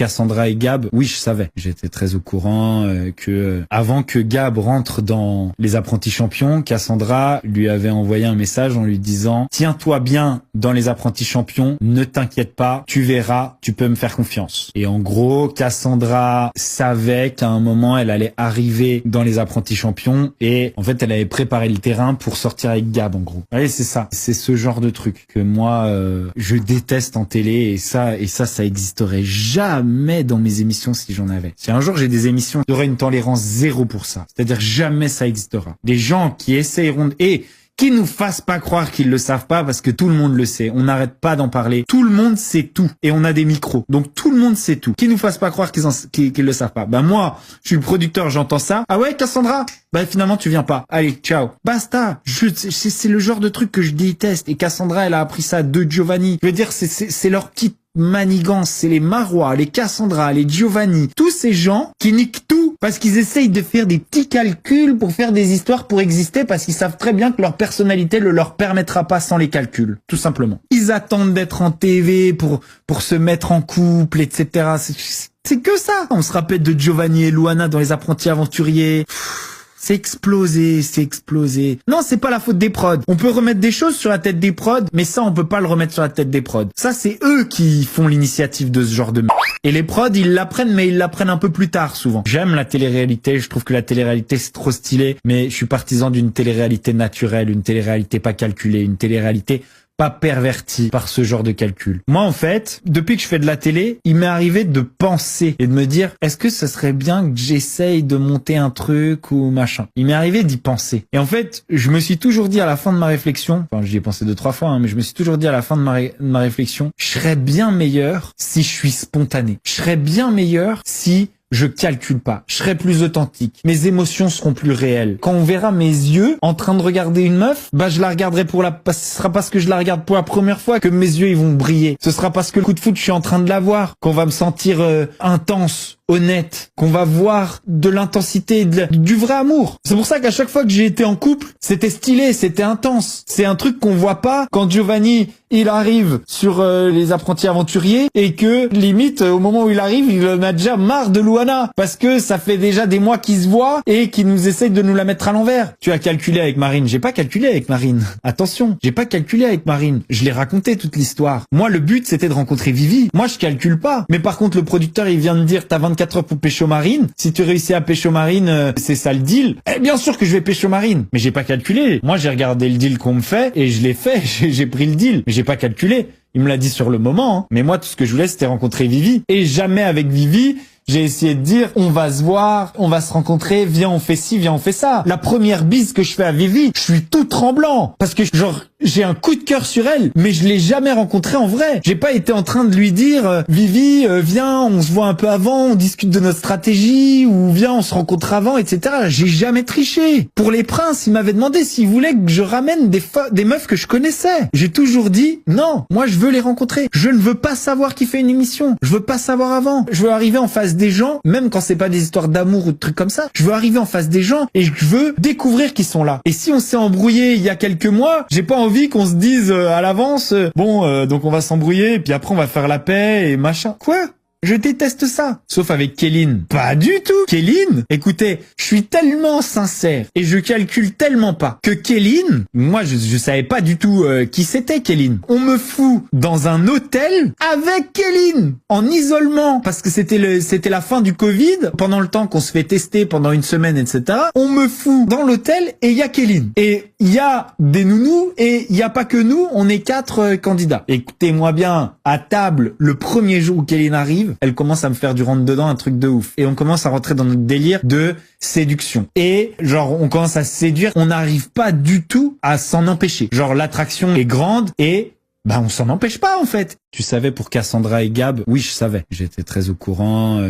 Cassandra et Gab, oui, je savais. J'étais très au courant que avant que Gab rentre dans les apprentis champions, Cassandra lui avait envoyé un message en lui disant « Tiens-toi bien dans les apprentis champions, ne t'inquiète pas, tu verras, tu peux me faire confiance. » Et en gros, Cassandra savait qu'à un moment, elle allait arriver dans les apprentis champions et en fait, elle avait préparé le terrain pour sortir avec Gab, en gros. Ouais, c'est ça. C'est ce genre de truc que moi, je déteste en télé et ça existerait jamais dans mes émissions si j'en avais. Si un jour j'ai des émissions, j'aurais une tolérance zéro pour ça. C'est-à-dire jamais ça existera. Des gens qui essayeront et qui nous fassent pas croire qu'ils le savent pas parce que tout le monde le sait. On n'arrête pas d'en parler. Tout le monde sait tout. Et on a des micros. Donc tout le monde sait tout. Qui nous fassent pas croire qu'ils le savent pas. Ben moi, je suis le producteur, j'entends ça. Ah ouais, Cassandra? Ben finalement, tu viens pas. Allez, ciao. Basta. C'est le genre de truc que je déteste. Et Cassandra, elle a appris ça de Giovanni. Je veux dire, c'est leur petite manigance, c'est les Marois, les Cassandra, les Giovanni, tous ces gens qui niquent tout parce qu'ils essayent de faire des petits calculs pour faire des histoires pour exister parce qu'ils savent très bien que leur personnalité ne leur permettra pas sans les calculs, tout simplement. Ils attendent d'être en TV pour se mettre en couple, etc. C'est que ça. On se rappelle de Giovanni et Luana dans Les Apprentis Aventuriers. C'est explosé. Non, c'est pas la faute des prods. On peut remettre des choses sur la tête des prods, mais ça, on peut pas le remettre sur la tête des prods. Ça, c'est eux qui font l'initiative de ce genre de merde. Et les prods, ils l'apprennent, mais ils l'apprennent un peu plus tard, souvent. J'aime la télé-réalité, je trouve que la télé-réalité, c'est trop stylé, mais je suis partisan d'une télé-réalité naturelle, une télé-réalité pas calculée, une télé-réalité pas perverti par ce genre de calcul. Moi, en fait, depuis que je fais de la télé, il m'est arrivé de penser et de me dire, est-ce que ce serait bien que j'essaye de monter un truc ou machin? Il m'est arrivé d'y penser. Et en fait, je me suis toujours dit à la fin de ma réflexion, enfin, j'y ai pensé 2-3 fois, mais je me suis toujours dit à la fin de ma réflexion, je serais bien meilleur si je suis spontané. Je serais bien meilleur si je calcule pas. Je serai plus authentique. Mes émotions seront plus réelles. Quand on verra mes yeux en train de regarder une meuf, bah je la regarderai ce sera parce que je la regarde pour la première fois que mes yeux ils vont briller. Ce sera parce que le coup de foot je suis en train de l'avoir qu'on va me sentir intense, honnête, qu'on va voir de l'intensité, du vrai amour. C'est pour ça qu'à chaque fois que j'ai été en couple, c'était stylé, c'était intense. C'est un truc qu'on voit pas quand Giovanni il arrive sur les apprentis aventuriers et que limite au moment où il arrive, il en a déjà marre de Luana parce que ça fait déjà des mois qu'ils se voient et qu'ils nous essayent de nous la mettre à l'envers. Tu as calculé avec Marine, j'ai pas calculé avec Marine. Attention, j'ai pas calculé avec Marine. Je l'ai raconté toute l'histoire. Moi le but c'était de rencontrer Vivi. Moi je calcule pas. Mais par contre le producteur il vient de dire t'as 24 heures pour pécho Marine. Si tu réussis à pécho Marine, c'est ça le deal. Eh bien sûr que je vais pécho Marine. Mais j'ai pas calculé. Moi j'ai regardé le deal qu'on me fait et je l'ai fait. J'ai pris le deal. Mais j'ai pas calculé. Il me l'a dit sur le moment. Hein. Mais moi tout ce que je voulais c'était rencontrer Vivi. Et jamais avec Vivi j'ai essayé de dire on va se voir, on va se rencontrer, viens on fait ci, viens on fait ça. La première bise que je fais à Vivi, je suis tout tremblant parce que genre j'ai un coup de cœur sur elle, mais je l'ai jamais rencontrée en vrai. J'ai pas été en train de lui dire Vivi, viens, on se voit un peu avant, on discute de notre stratégie ou viens, on se rencontre avant, etc. J'ai jamais triché. Pour les princes, il m'avait demandé s'il voulait que je ramène des meufs que je connaissais. J'ai toujours dit non, moi je veux les rencontrer. Je ne veux pas savoir qui fait une émission. Je veux pas savoir avant. Je veux arriver en face des gens, même quand c'est pas des histoires d'amour ou de trucs comme ça. Je veux arriver en face des gens et je veux découvrir qu'ils sont là. Et si on s'est embrouillé il y a quelques mois, j'ai pas envie qu'on se dise à l'avance donc on va s'embrouiller et puis après on va faire la paix et machin. Quoi? Je déteste ça. Sauf avec Kéline. Pas du tout. Kéline, écoutez, je suis tellement sincère et je calcule tellement pas que Kéline, moi je savais pas du tout qui c'était Kéline. On me fout dans un hôtel avec Kéline en isolement parce que c'était la fin du Covid, pendant le temps qu'on se fait tester pendant une semaine, etc. On me fout dans l'hôtel et il y a Kéline. Et il y a des nounous et il y a pas que nous, on est 4 candidats. Écoutez-moi bien, à table, le premier jour où Kéline arrive, elle commence à me faire du rentre-dedans, un truc de ouf. Et on commence à rentrer dans notre délire de séduction. Et genre, on commence à se séduire, on n'arrive pas du tout à s'en empêcher. Genre, l'attraction est grande et on s'en empêche pas en fait. Tu savais pour Cassandra et Gab? Oui, je savais. J'étais très au courant.